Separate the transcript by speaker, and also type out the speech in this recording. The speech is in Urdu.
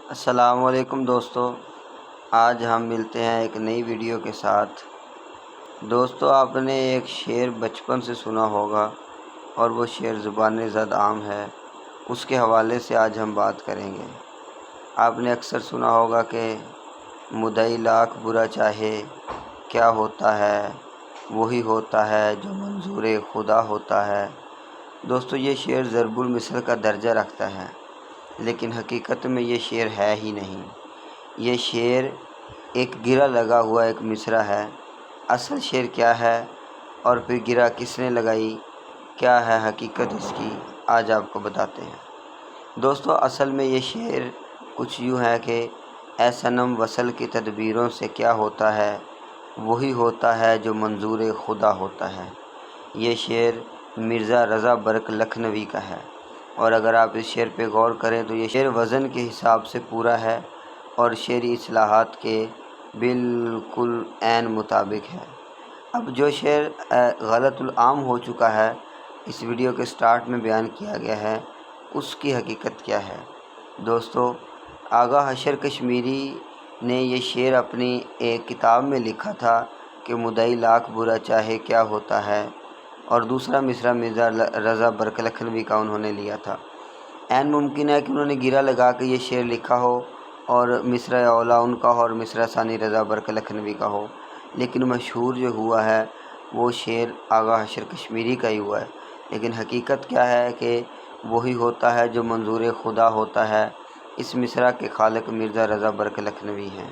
Speaker 1: السلام علیکم دوستو، آج ہم ملتے ہیں ایک نئی ویڈیو کے ساتھ۔ دوستو، آپ نے ایک شعر بچپن سے سنا ہوگا اور وہ شعر زبان زد عام ہے، اس کے حوالے سے آج ہم بات کریں گے۔ آپ نے اکثر سنا ہوگا کہ مدعی لاکھ برا چاہے کیا ہوتا ہے، وہی ہوتا ہے جو منظور خدا ہوتا ہے۔ دوستو، یہ شعر ضرب المثل کا درجہ رکھتا ہے، لیکن حقیقت میں یہ شعر ہے ہی نہیں۔ یہ شعر ایک گرہ لگا ہوا ایک مصرع ہے۔ اصل شعر کیا ہے اور پھر گرہ کس نے لگائی، کیا ہے حقیقت اس کی، آج آپ کو بتاتے ہیں۔ دوستو، اصل میں یہ شعر کچھ یوں ہے کہ اے صنم وصل کی تدبیروں سے کیا ہوتا ہے، وہی ہوتا ہے جو منظور خدا ہوتا ہے۔ یہ شعر مرزا رضا برق لکھنوی کا ہے، اور اگر آپ اس شعر پہ غور کریں تو یہ شعر وزن کے حساب سے پورا ہے اور شعری اصطلاحات کے بالکل عین مطابق ہے۔ اب جو شعر غلط العام ہو چکا ہے، اس ویڈیو کے سٹارٹ میں بیان کیا گیا ہے، اس کی حقیقت کیا ہے۔ دوستو، آغا حشر کشمیری نے یہ شعر اپنی ایک کتاب میں لکھا تھا کہ مدعی لاکھ برا چاہے کیا ہوتا ہے، اور دوسرا مصرع مرزا رضا برق لکھنوی کا انہوں نے لیا تھا۔ عین ممکن ہے کہ انہوں نے گرہ لگا کے یہ شعر لکھا ہو اور مصرع اولا ان کا ہو اور مصرع ثانی رضا برق لکھنوی کا ہو، لیکن مشہور جو ہوا ہے وہ شعر آغا حشر کشمیری کا ہی ہوا ہے۔ لیکن حقیقت کیا ہے کہ وہی ہوتا ہے جو منظور خدا ہوتا ہے۔ اس مصرع کے خالق مرزا رضا برق لکھنوی ہیں۔